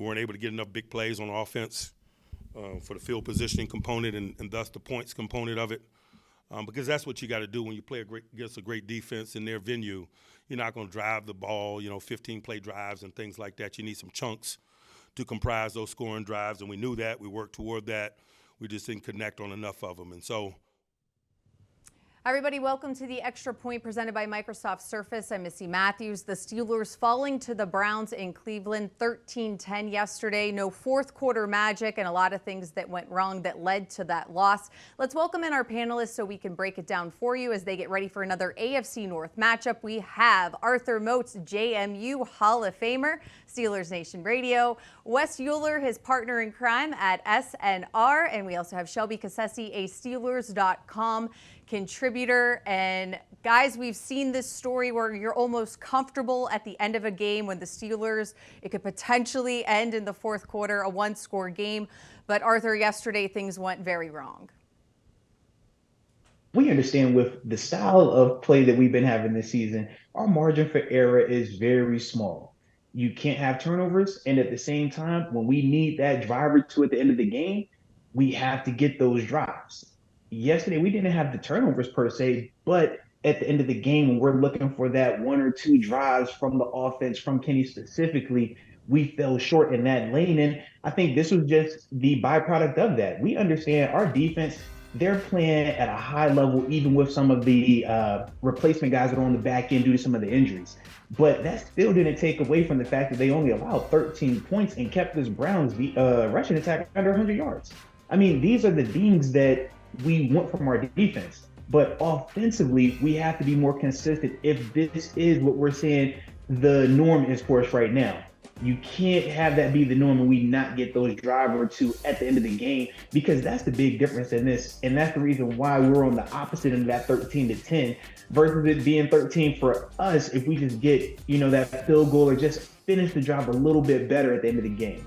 We weren't able to get enough big plays on offense for the field positioning component and thus the points component of it. Because that's what you got to do when you play against a great defense in their venue. You're not going to drive the ball, 15-play drives and things like that. You need some chunks to comprise those scoring drives, and we knew that. We worked toward that. We just didn't connect on enough of them. And so, everybody, welcome to the Extra Point presented by Microsoft Surface. I'm Missi Matthews. The Steelers falling to the Browns in Cleveland 13-10 yesterday. No fourth quarter magic and a lot of things that went wrong that led to that loss. Let's welcome in our panelists so we can break it down for you as they get ready for another AFC North matchup. We have Arthur Moats, JMU Hall of Famer, Steelers Nation Radio. Wes Uhler, his partner in crime at SNR. And we also have Shelby Cassesse, a Steelers.com contributor. And guys, we've seen this story where you're almost comfortable at the end of a game when the Steelers, it could potentially end in the fourth quarter, a one-score game. But Arthur, yesterday things went very wrong. We understand with the style of play that we've been having this season, our margin for error is very small. You can't have turnovers, and at the same time, when we need that driver to at the end of the game, we have to get those drives. Yesterday, we didn't have the turnovers per se, but at the end of the game, when we're looking for that one or two drives from the offense, from Kenny specifically, we fell short in that lane. And I think this was just the byproduct of that. We understand our defense, they're playing at a high level, even with some of the replacement guys that are on the back end due to some of the injuries. But that still didn't take away from the fact that they only allowed 13 points and kept this Browns rushing attack under 100 yards. I mean, these are the things that we want from our defense. But offensively, we have to be more consistent if this is what we're saying the norm is for us right now. You can't have that be the norm and we not get those drive or two at the end of the game, because that's the big difference in this. And that's the reason why we're on the opposite end of that 13-10 versus it being 13 for us if we just get, that field goal or just finish the job a little bit better at the end of the game.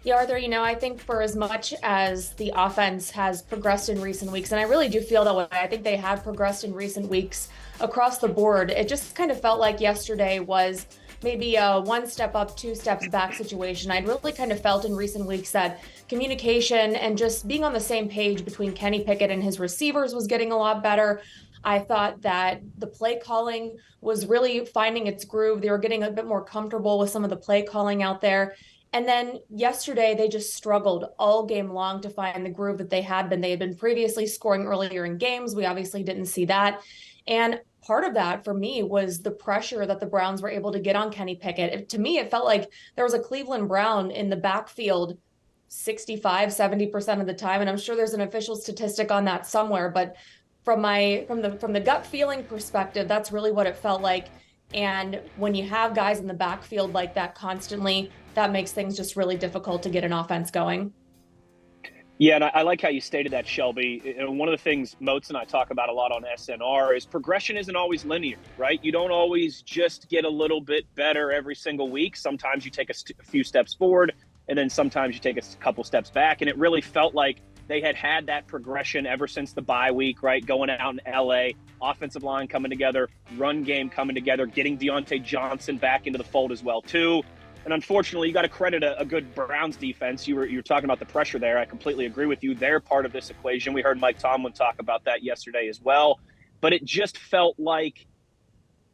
Yeah, Arthur, I think for as much as the offense has progressed in recent weeks, and I really do feel that way, I think they have progressed in recent weeks across the board. It just kind of felt like yesterday was maybe a one step up, two steps back situation. I'd really kind of felt in recent weeks that communication and just being on the same page between Kenny Pickett and his receivers was getting a lot better. I thought that the play calling was really finding its groove. They were getting a bit more comfortable with some of the play calling out there. And then yesterday, they just struggled all game long to find the groove that they had been. They had been previously scoring earlier in games. We obviously didn't see that. And part of that for me was the pressure that the Browns were able to get on Kenny Pickett. To me, it felt like there was a Cleveland Brown in the backfield 65-70% of the time. And I'm sure there's an official statistic on that somewhere. But from the gut feeling perspective, that's really what it felt like. And when you have guys in the backfield like that constantly, that makes things just really difficult to get an offense going. Yeah, and I like how you stated that, Shelby. And one of the things Moats and I talk about a lot on SNR is progression isn't always linear, right? You don't always just get a little bit better every single week. Sometimes you take a few steps forward, and then sometimes you take a couple steps back. And it really felt like they had that progression ever since the bye week, right? Going out in LA, offensive line coming together, run game coming together, getting Deontay Johnson back into the fold as well, too. And unfortunately, you got to credit a good Browns defense. You were talking about the pressure there. I completely agree with you. They're part of this equation. We heard Mike Tomlin talk about that yesterday as well. But it just felt like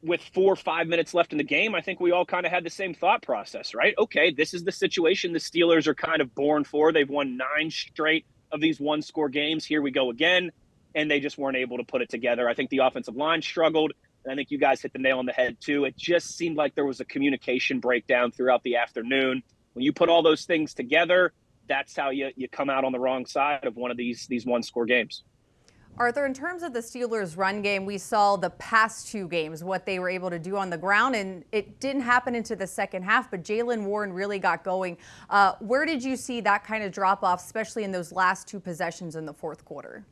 with 4 or 5 minutes left in the game, I think we all kind of had the same thought process, right? Okay, this is the situation the Steelers are kind of born for. They've won 9 straight of these one-score games. Here we go again. And they just weren't able to put it together. I think the offensive line struggled. And I think you guys hit the nail on the head, too. It just seemed like there was a communication breakdown throughout the afternoon. When you put all those things together, that's how you come out on the wrong side of one of these one-score games. Arthur, in terms of the Steelers' run game, we saw the past 2 games, what they were able to do on the ground, and it didn't happen into the second half, but Jaylen Warren really got going. Where did you see that kind of drop-off, especially in those last 2 possessions in the fourth quarter?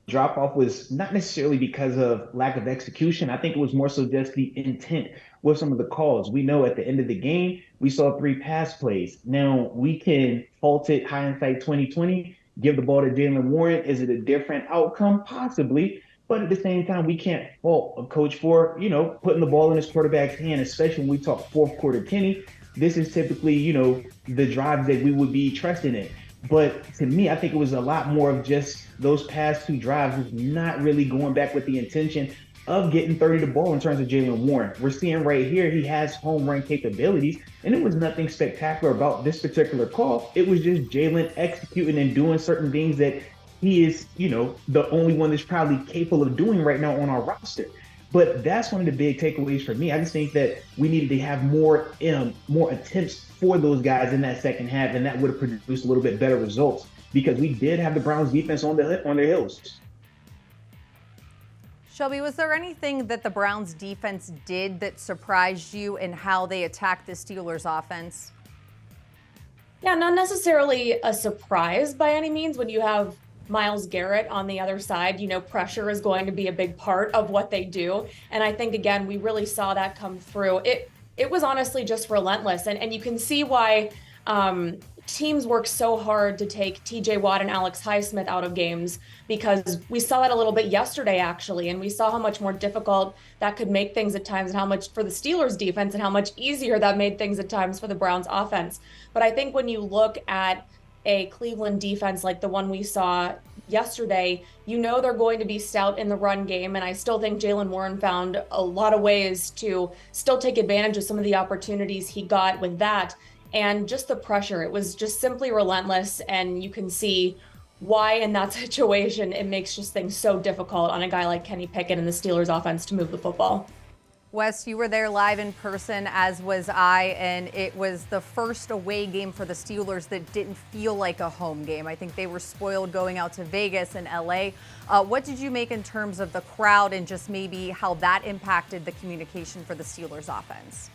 Drop-off was not necessarily because of lack of execution. I think it was more so just the intent with some of the calls. We know at the end of the game, we saw 3 pass plays. Now, we can fault it hindsight 2020, give the ball to Jaylen Warren. Is it a different outcome? Possibly. But at the same time, we can't fault a coach for, putting the ball in his quarterback's hand, especially when we talk fourth quarter Kenny. This is typically, the drives that we would be trusting in. But to me, I think it was a lot more of just those past two drives was not really going back with the intention of getting 30 to ball in terms of Jalen Warren. We're seeing right here, he has home run capabilities, and it was nothing spectacular about this particular call. It was just Jalen executing and doing certain things that he is, the only one that's probably capable of doing right now on our roster. But that's one of the big takeaways for me. I just think that we needed to have more attempts for those guys in that second half, and that would have produced a little bit better results because we did have the Browns defense on their heels. Shelby, was there anything that the Browns defense did that surprised you in how they attacked the Steelers offense? Yeah, not necessarily a surprise by any means when you have Myles Garrett on the other side. Pressure is going to be a big part of what they do. And I think, again, we really saw that come through. It was honestly just relentless. And you can see why teams work so hard to take TJ Watt and Alex Highsmith out of games, because we saw that a little bit yesterday, actually. And we saw how much more difficult that could make things at times, and how much for the Steelers defense and how much easier that made things at times for the Browns offense. But I think when you look at a Cleveland defense like the one we saw yesterday, they're going to be stout in the run game. And I still think Jalen Warren found a lot of ways to still take advantage of some of the opportunities he got with that. And just the pressure, it was just simply relentless. And you can see why in that situation it makes just things so difficult on a guy like Kenny Pickett and the Steelers offense to move the football. Wes, you were there live in person, as was I, and it was the first away game for the Steelers that didn't feel like a home game. I think they were spoiled going out to Vegas and LA. What did you make in terms of the crowd and just maybe how that impacted the communication for the Steelers offense?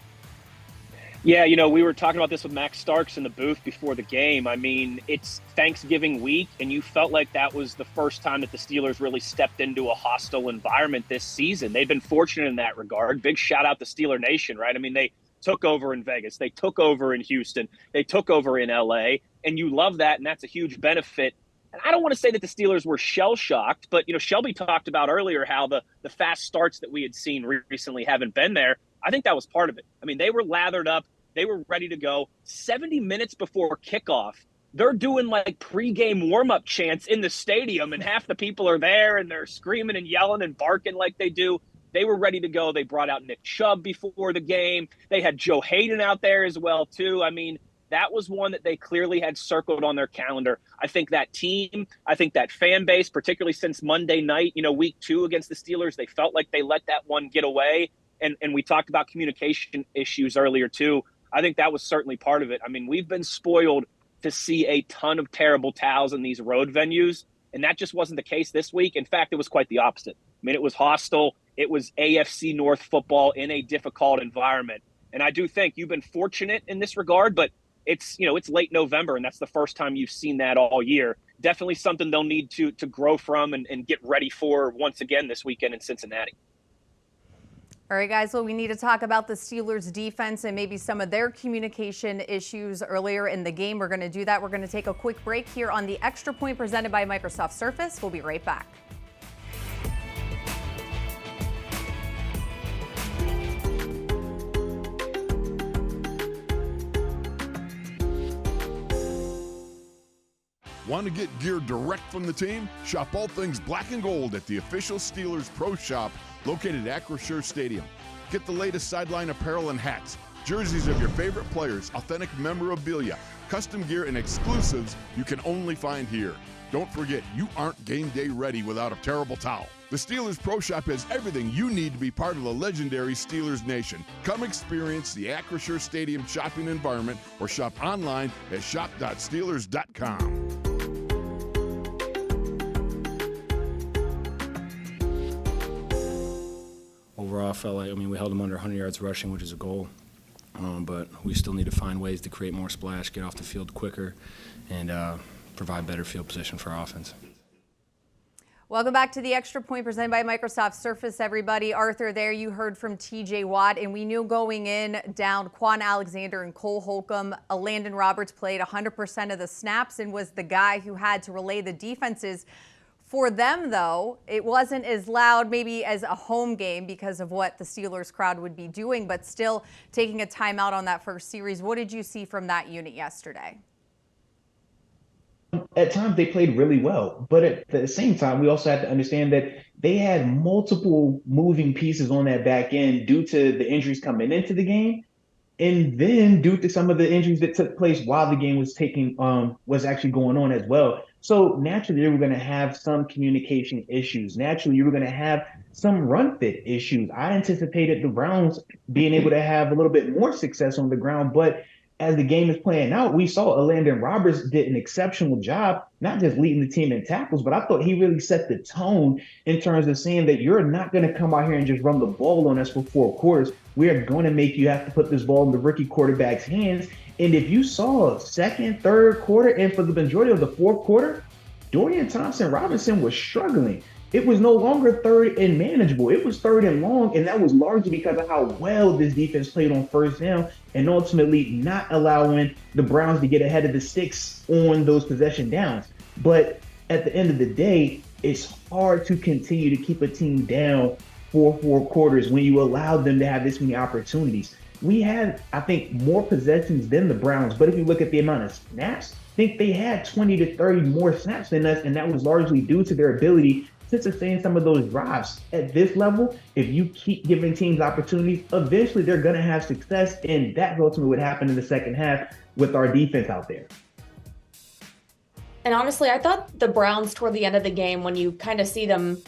Yeah, we were talking about this with Max Starks in the booth before the game. I mean, it's Thanksgiving week, and you felt like that was the first time that the Steelers really stepped into a hostile environment this season. They've been fortunate in that regard. Big shout out to Steeler Nation, right? I mean, they took over in Vegas. They took over in Houston. They took over in LA, and you love that, and that's a huge benefit. And I don't want to say that the Steelers were shell-shocked, but, Shelby talked about earlier how the fast starts that we had seen recently haven't been there. I think that was part of it. I mean, they were lathered up. They were ready to go. 70 minutes before kickoff, they're doing like pregame warm-up chants in the stadium, and half the people are there, and they're screaming and yelling and barking like they do. They were ready to go. They brought out Nick Chubb before the game. They had Joe Hayden out there as well, too. I mean, that was one that they clearly had circled on their calendar. I think that team, I think that fan base, particularly since Monday night, week 2 against the Steelers, they felt like they let that one get away. And we talked about communication issues earlier, too. I think that was certainly part of it. I mean, we've been spoiled to see a ton of terrible towels in these road venues, and that just wasn't the case this week. In fact, it was quite the opposite. I mean, it was hostile. It was AFC North football in a difficult environment. And I do think you've been fortunate in this regard, but it's late November, and that's the first time you've seen that all year. Definitely something they'll need to grow from and get ready for once again this weekend in Cincinnati. All right, guys, well, we need to talk about the Steelers defense and maybe some of their communication issues earlier in the game. We're going to do that. We're going to take a quick break here on the Extra Point presented by Microsoft Surface. We'll be right back. Want to get gear direct from the team? Shop all things black and gold at the official Steelers Pro Shop located at Acrisure Stadium. Get the latest sideline apparel and hats, jerseys of your favorite players, authentic memorabilia, custom gear, and exclusives you can only find here. Don't forget, you aren't game day ready without a terrible towel. The Steelers Pro Shop has everything you need to be part of the legendary Steelers Nation. Come experience the Acrisure Stadium shopping environment or shop online at shop.steelers.com. Overall, I felt like, we held them under 100 yards rushing, which is a goal. But we still need to find ways to create more splash, get off the field quicker, and provide better field position for our offense. Welcome back to the Extra Point presented by Microsoft Surface, everybody. Arthur, there you heard from TJ Watt, and we knew going in down Quan Alexander and Cole Holcomb, Landon Roberts played 100% of the snaps and was the guy who had to relay the defense's For them, though, it wasn't as loud maybe as a home game because of what the Steelers crowd would be doing, but still taking a timeout on that first series. What did you see from that unit yesterday? At times they played really well, but at the same time, we also have to understand that they had multiple moving pieces on that back end due to the injuries coming into the game. And then due to some of the injuries that took place while the game was actually going on as well. So naturally, you were going to have some communication issues. Naturally, you were going to have some run fit issues. I anticipated the Browns being able to have a little bit more success on the ground, but as the game is playing out, we saw Landon Roberts did an exceptional job, not just leading the team in tackles, but I thought he really set the tone in terms of saying that you're not going to come out here and just run the ball on us for 4 quarters. We are going to make you have to put this ball in the rookie quarterback's hands. And if you saw second, third quarter, and for the majority of the fourth quarter, Dorian Thompson-Robinson was struggling. It was no longer third and manageable. It was third and long, and that was largely because of how well this defense played on first down and ultimately not allowing the Browns to get ahead of the sticks on those possession downs. But at the end of the day, it's hard to continue to keep a team down for 4 quarters when you allow them to have this many opportunities. We had, I think, more possessions than the Browns, but if you look at the amount of snaps, I think they had 20 to 30 more snaps than us, and that was largely due to their ability to sustain some of those drives. At this level, if you keep giving teams opportunities, eventually they're going to have success, and that's ultimately what happened in the second half with our defense out there. And honestly, I thought the Browns toward the end of the game, when you kind of see them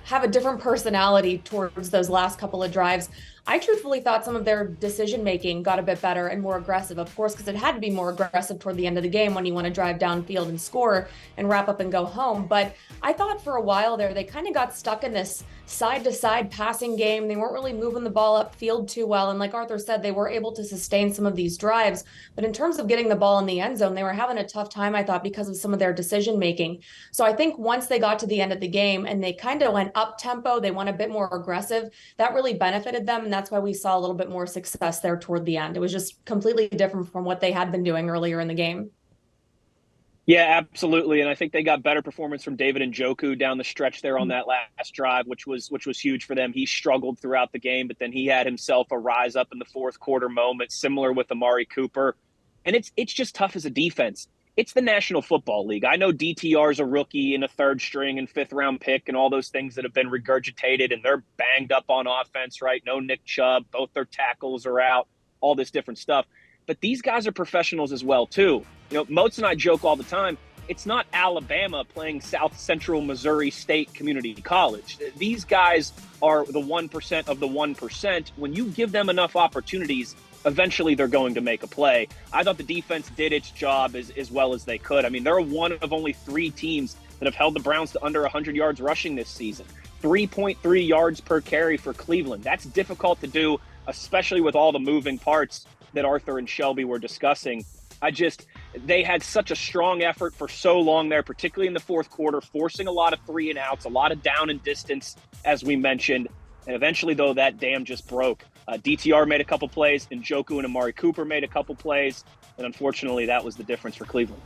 have a different personality towards those last couple of drives, I truthfully thought some of their decision making got a bit better and more aggressive, of course, because it had to be more aggressive toward the end of the game when you want to drive downfield and score and wrap up and go home. But I thought for a while there, they kind of got stuck in this side-to-side passing game. They weren't really moving the ball upfield too well. And like Arthur said, they were able to sustain some of these drives. But in terms of getting the ball in the end zone, they were having a tough time, I thought, because of some of their decision making. So I think once they got to the end of the game and they kind of went up tempo, they went a bit more aggressive, that really benefited them. And that's why we saw a little bit more success there toward the end. It was just completely different from what they had been doing earlier in the game. Yeah, absolutely. And I think they got better performance from David Njoku down the stretch there on that last drive, which was huge for them. He struggled throughout the game, but then he had himself a rise up in the fourth quarter moment, similar with Amari Cooper. And it's just tough as a defense. It's the National Football League. I know DTR's a rookie and a third string and fifth round pick and all those things that have been regurgitated, and they're banged up on offense, right? No Nick Chubb, both their tackles are out, all this different stuff. But these guys are professionals as well, too. You know, Moats and I joke all the time, it's not Alabama playing South Central Missouri State Community College. These guys are the 1% of the 1%. When you give them enough opportunities, eventually they're going to make a play. I thought the defense did its job as well as they could. I mean, they're one of only 3 teams that have held the Browns to under 100 yards rushing this season. 3.3 yards per carry for Cleveland. That's difficult to do, especially with all the moving parts that Arthur and Shelby were discussing. They had such a strong effort for so long there, particularly in the fourth quarter, forcing a lot of 3 and outs, a lot of down and distance, as we mentioned. And eventually, though, that dam just broke. DTR made a couple plays, and Njoku and Amari Cooper made a couple plays. And unfortunately, that was the difference for Cleveland.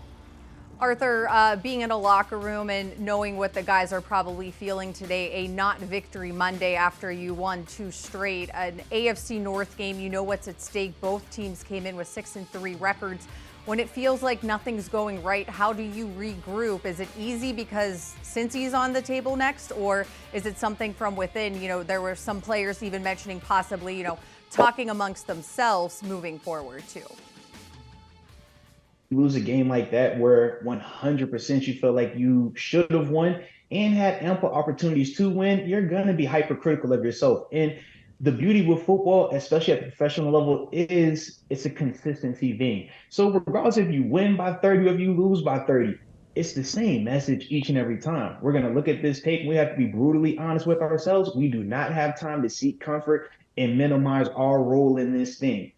Arthur, being in a locker room and knowing what the guys are probably feeling today, a not victory Monday after you won 2 straight, an AFC North game, you know what's at stake. Both teams came in with 6-3 records. When it feels like nothing's going right, how do you regroup? Is it easy because Cincy's on the table next, or is it something from within? You know, there were some players even mentioning possibly, talking amongst themselves moving forward too. You lose a game like that where 100% you feel like you should have won and had ample opportunities to win, you're going to be hypercritical of yourself. And the beauty with football, especially at the professional level, is it's a consistency thing. So regardless if you win by 30 or if you lose by 30, it's the same message each and every time. We're going to look at this tape. We have to be brutally honest with ourselves. We do not have time to seek comfort and minimize our role in this thing.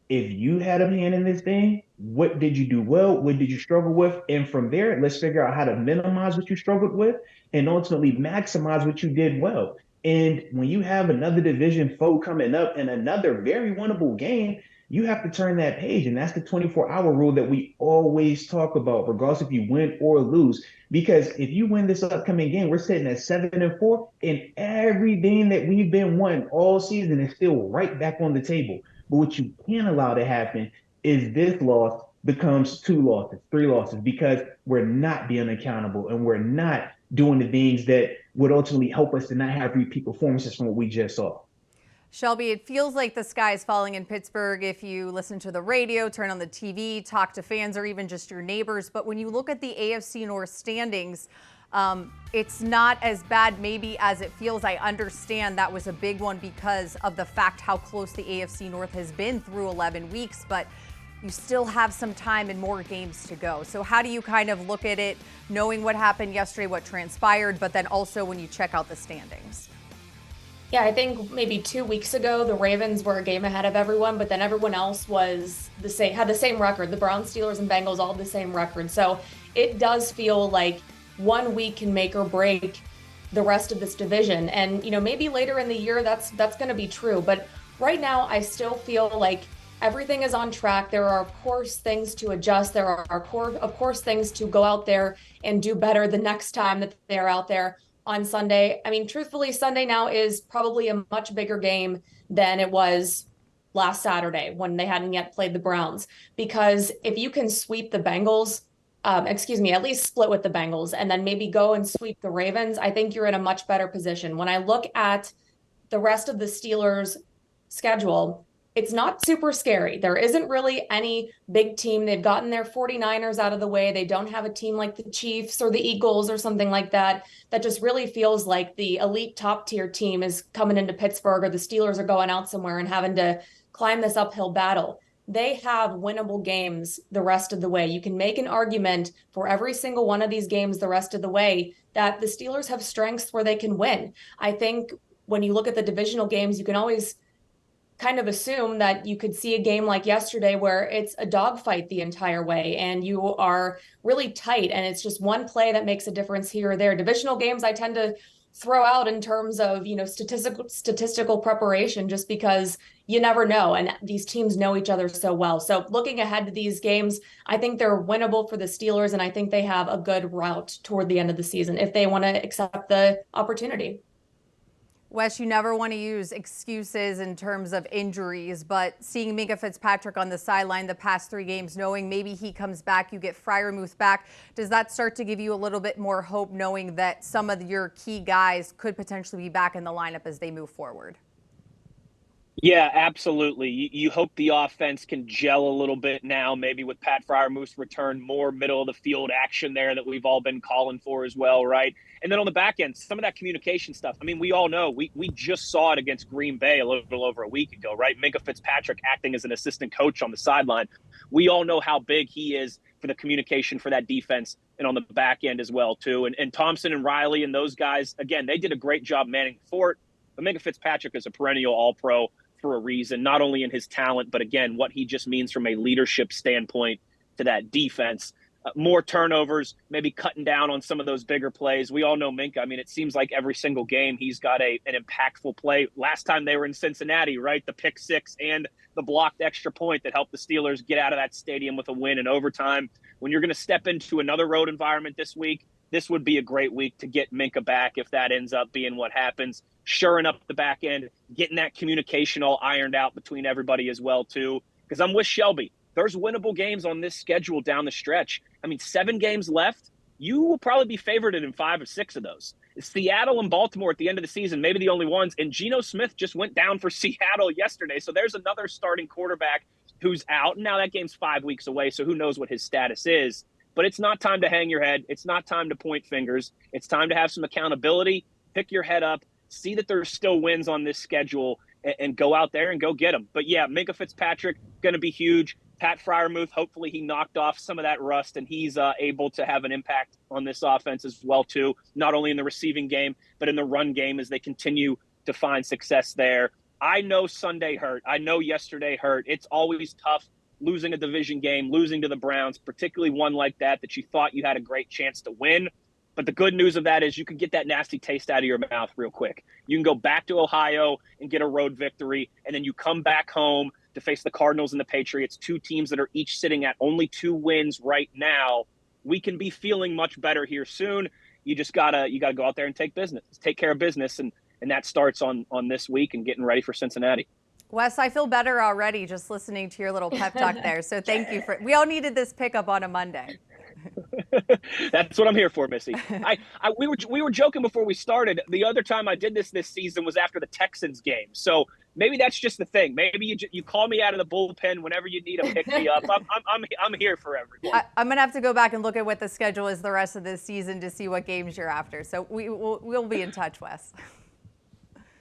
If you had a hand in this thing, what did you do well? What did you struggle with? And from there, let's figure out how to minimize what you struggled with and ultimately maximize what you did well. And when you have another division foe coming up and another very winnable game, You have to turn that page. And that's the 24-hour rule that we always talk about, regardless if you win or lose. Because if you win this upcoming game, we're sitting at 7-4, and everything that we've been won all season is still right back on the table. But what you can't allow to happen is this loss becomes 2 losses, 3 losses, because we're not being accountable and we're not doing the things that would ultimately help us to not have repeat performances from what we just saw. Shelby, it feels like the sky is falling in Pittsburgh if you listen to the radio, turn on the TV, talk to fans, or even just your neighbors. But when you look at the AFC North standings, it's not as bad maybe as it feels. I understand that was a big one because of the fact how close the AFC North has been through 11 weeks, but you still have some time and more games to go. So how do you kind of look at it, knowing what happened yesterday, what transpired, but then also when you check out the standings? Yeah, I think maybe 2 weeks ago, the Ravens were a game ahead of everyone, but then everyone else was had the same record. The Browns, Steelers, and Bengals all the same record. So it does feel like 1 week can make or break the rest of this division. And, maybe later in the year, that's going to be true. But right now, I still feel like everything is on track. There are, of course, things to adjust. There are, of course, things to go out there and do better the next time that they're out there on Sunday. I mean, truthfully, Sunday now is probably a much bigger game than it was last Saturday when they hadn't yet played the Browns. Because if you can sweep the Bengals, at least split with the Bengals and then maybe go and sweep the Ravens, I think you're in a much better position. When I look at the rest of the Steelers' schedule, it's not super scary. There isn't really any big team. They've gotten their 49ers out of the way. They don't have a team like the Chiefs or the Eagles or something like that. That just really feels like the elite top tier team is coming into Pittsburgh, or the Steelers are going out somewhere and having to climb this uphill battle. They have winnable games the rest of the way. You can make an argument for every single one of these games the rest of the way that the Steelers have strengths where they can win. I think when you look at the divisional games, you can always kind of assume that you could see a game like yesterday where it's a dogfight the entire way and you are really tight and it's just one play that makes a difference here or there. Divisional games I tend to throw out in terms of, statistical preparation, just because you never know. And these teams know each other so well. So looking ahead to these games, I think they're winnable for the Steelers. And I think they have a good route toward the end of the season if they want to accept the opportunity. Wes, you never want to use excuses in terms of injuries, but seeing Minkah Fitzpatrick on the sideline the past 3 games, knowing maybe he comes back, you get Freiermuth back, does that start to give you a little bit more hope, knowing that some of your key guys could potentially be back in the lineup as they move forward? Yeah, absolutely. You hope the offense can gel a little bit now, maybe with Pat Freiermuth's return, more middle of the field action there that we've all been calling for as well, right? And then on the back end, some of that communication stuff. I mean, we all know, we just saw it against Green Bay a little over a week ago, right? Minkah Fitzpatrick acting as an assistant coach on the sideline. We all know how big he is for the communication for that defense and on the back end as well, too. And Thompson and Riley and those guys, again, they did a great job manning the fort. But Minkah Fitzpatrick is a perennial All-Pro for a reason, not only in his talent, but again, what he just means from a leadership standpoint to that defense. More turnovers, maybe cutting down on some of those bigger plays. We all know Minkah. I mean, it seems like every single game he's got an impactful play. Last time they were in Cincinnati, right? The pick 6 and the blocked extra point that helped the Steelers get out of that stadium with a win in overtime. When you're going to step into another road environment this week, this would be a great week to get Minkah back if that ends up being what happens. Shoring up the back end, getting that communication all ironed out between everybody as well, too. Because I'm with Shelby. There's winnable games on this schedule down the stretch. I mean, 7 games left. You will probably be favored in 5 or 6 of those. Seattle and Baltimore at the end of the season, maybe the only ones. And Geno Smith just went down for Seattle yesterday. So there's another starting quarterback who's out. Now that game's 5 weeks away, so who knows what his status is. But it's not time to hang your head. It's not time to point fingers. It's time to have some accountability, pick your head up, see that there's still wins on this schedule, and go out there and go get them. But yeah, Minkah Fitzpatrick, going to be huge. Pat Freiermuth, hopefully he knocked off some of that rust and he's able to have an impact on this offense as well, too, not only in the receiving game, but in the run game as they continue to find success there. I know Sunday hurt. I know yesterday hurt. It's always tough losing a division game, losing to the Browns, particularly one like that you thought you had a great chance to win. But the good news of that is you can get that nasty taste out of your mouth real quick. You can go back to Ohio and get a road victory, and then you come back home to face the Cardinals and the Patriots, 2 teams that are each sitting at only 2 wins right now. We can be feeling much better here soon. You just gotta go out there and take care of business, and that starts on this week and getting ready for Cincinnati. Wes, I feel better already just listening to your little pep talk there. So thank you we all needed this pickup on a Monday. That's what I'm here for, Missy. We were joking before we started. The other time I did this season was after the Texans game. So maybe that's just the thing. Maybe you call me out of the bullpen whenever you need to pick me up. I'm here for everyone. I'm going to have to go back and look at what the schedule is the rest of this season to see what games you're after. So we'll be in touch, Wes.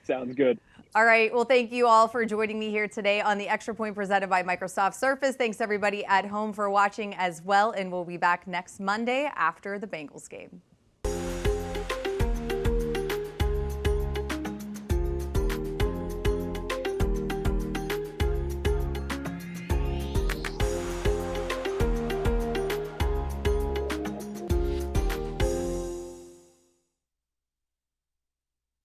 Sounds good. All right. Well, thank you all for joining me here today on the Extra Point presented by Microsoft Surface. Thanks everybody at home for watching as well. And we'll be back next Monday after the Bengals game.